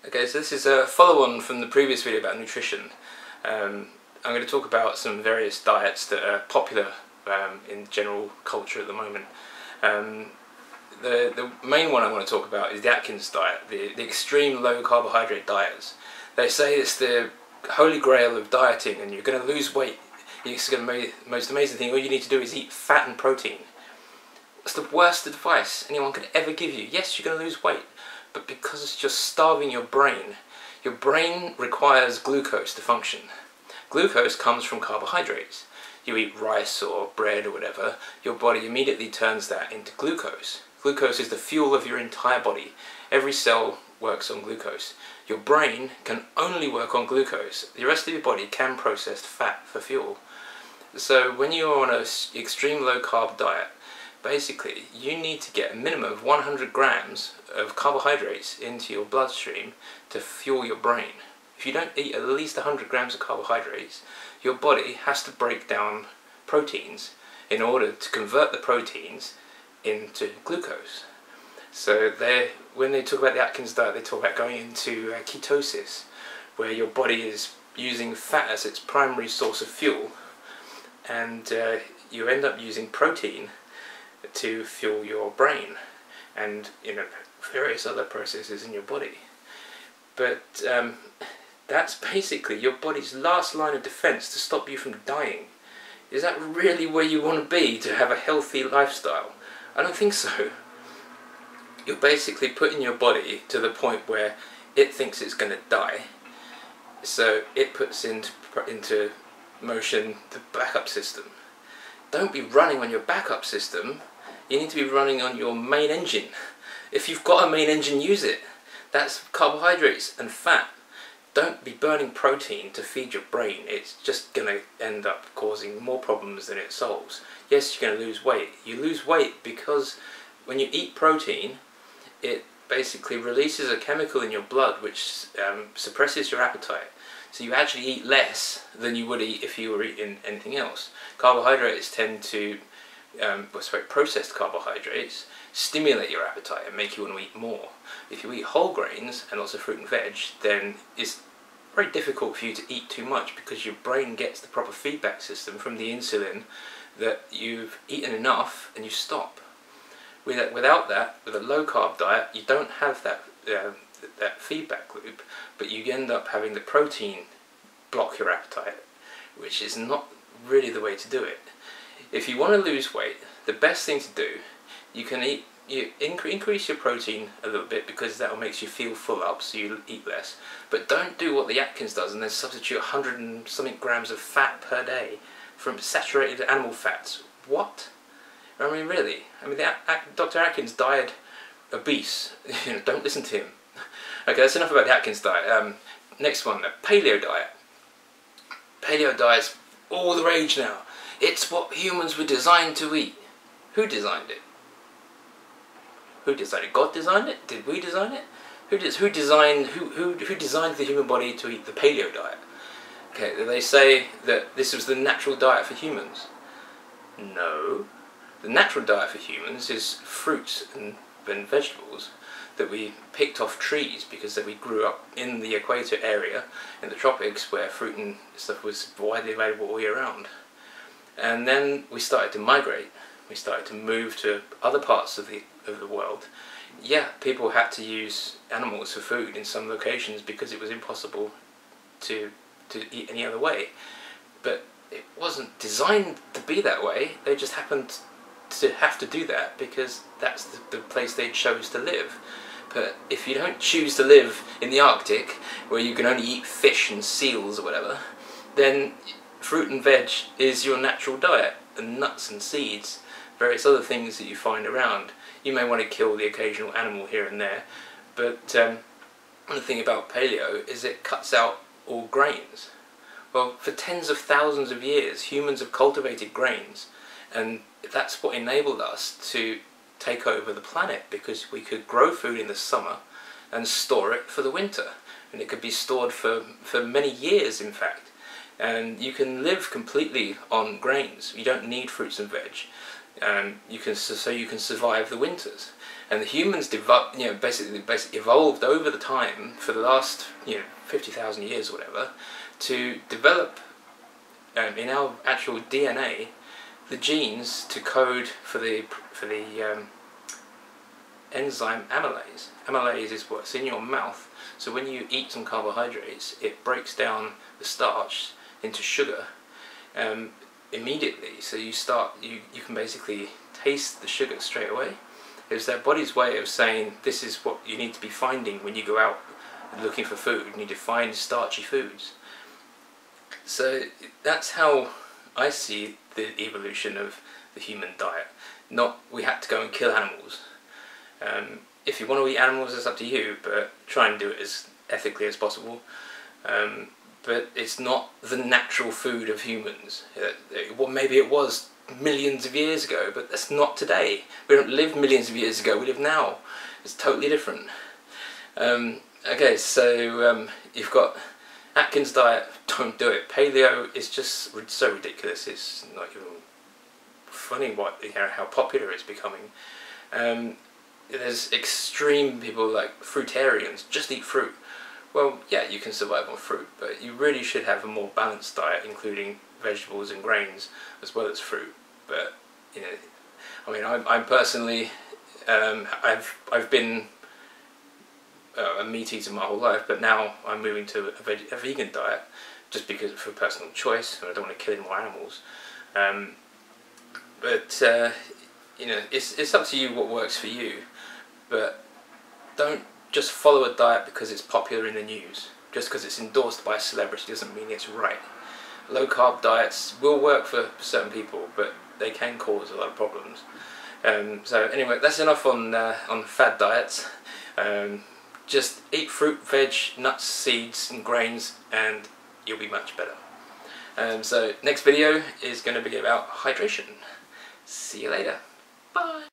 Okay, so this is a follow-on from the previous video about nutrition. I'm going to talk about some various diets that are popular in general culture at the moment. The main one I want to talk about is the Atkins diet, the extreme low carbohydrate diets. They say it's the holy grail of dieting and you're going to lose weight. It's going to be the most amazing thing. All you need to do is eat fat and protein. It's the worst advice anyone could ever give you. Yes, you're going to lose weight, but because it's just starving your brain requires glucose to function. Glucose comes from carbohydrates. You eat rice or bread or whatever, your body immediately turns that into glucose. Glucose is the fuel of your entire body. Every cell works on glucose. Your brain can only work on glucose. The rest of your body can process fat for fuel. So when you're on an extreme low carb diet, basically you need to get a minimum of 100 grams of carbohydrates into your bloodstream to fuel your brain. If you don't eat at least 100 grams of carbohydrates, your body has to break down proteins in order to convert the proteins into glucose. So when they talk about the Atkins diet, they talk about going into ketosis, where your body is using fat as its primary source of fuel, and you end up using protein to fuel your brain and various other processes in your body. But that's basically your body's last line of defense to stop you from dying. Is that really where you want to be to have a healthy lifestyle? I don't think so. You're basically putting your body to the point where it thinks it's going to die, so it puts into motion the backup system. Don't be running on your backup system. You need to be running on your main engine. If you've got a main engine, use it. That's carbohydrates and fat. Don't be burning protein to feed your brain. It's just going to end up causing more problems than it solves. Yes, you're going to lose weight. You lose weight because when you eat protein, it basically releases a chemical in your blood which suppresses your appetite. So you actually eat less than you would eat if you were eating anything else. Carbohydrates tend to, processed carbohydrates, stimulate your appetite and make you want to eat more. If you eat whole grains and lots of fruit and veg, then it's very difficult for you to eat too much because your brain gets the proper feedback system from the insulin that you've eaten enough and you stop. Without that, with a low carb diet, you don't have that feedback loop, but you end up having the protein block your appetite, which is not really the way to do it. If you want to lose weight, the best thing to do, you increase your protein a little bit because that will make you feel full up, so you eat less. But don't do what the Atkins does and then substitute 100 and something grams of fat per day from saturated animal fats. What? I mean, really? I mean, Dr. Atkins died obese. Don't listen to him. Okay, that's enough about the Atkins diet. Next one, the Paleo diet. Paleo diet's all the rage now. It's what humans were designed to eat. Who designed it? Who designed it? God designed it? Did we design it? Who designed the human body to eat the Paleo diet? Okay, they say that this was the natural diet for humans. No. The natural diet for humans is fruits and vegetables that we picked off trees because we grew up in the equator area, in the tropics, where fruit and stuff was widely available all year round. And then we started to migrate. We started to move to other parts of the world. Yeah, people had to use animals for food in some locations because it was impossible to eat any other way. But it wasn't designed to be that way. They just happened to have to do that because that's the place they chose to live. But if you don't choose to live in the Arctic, where you can only eat fish and seals or whatever, then fruit and veg is your natural diet, and nuts and seeds, various other things that you find around. You may want to kill the occasional animal here and there, but one thing about paleo is it cuts out all grains. Well, for tens of thousands of years, humans have cultivated grains, and that's what enabled us to take over the planet, because we could grow food in the summer and store it for the winter, and it could be stored for many years, in fact. And you can live completely on grains. You don't need fruits and veg. So you can survive the winters. And the humans basically evolved over the time for the last 50,000 years or whatever to develop in our actual DNA the genes to code for the enzyme amylase. Amylase is what's in your mouth. So when you eat some carbohydrates, it breaks down the starch into sugar immediately. So you can basically taste the sugar straight away. It's their body's way of saying this is what you need to be finding when you go out looking for food. You need to find starchy foods. So that's how I see the evolution of the human diet. Not we had to go and kill animals. If you want to eat animals, it's up to you, but try and do it as ethically as possible. But it's not the natural food of humans. Well, maybe it was millions of years ago, but that's not today. We don't live millions of years ago, we live now. It's totally different. Okay, so you've got Atkins diet, don't do it. Paleo is just so ridiculous, it's not even funny how popular it's becoming. There's extreme people like fruitarians, just eat fruit. Well, yeah, you can survive on fruit, but you really should have a more balanced diet, including vegetables and grains as well as fruit. But I mean, I'm personally, I've been a meat eater my whole life, but now I'm moving to a vegan diet just because for personal choice, and I don't want to kill any more animals. It's up to you what works for you, but don't just follow a diet because it's popular in the news. Just because it's endorsed by a celebrity doesn't mean it's right. Low carb diets will work for certain people, but they can cause a lot of problems. So anyway, that's enough on fad diets. Just eat fruit, veg, nuts, seeds and grains and you'll be much better. So next video is going to be about hydration. See you later. Bye.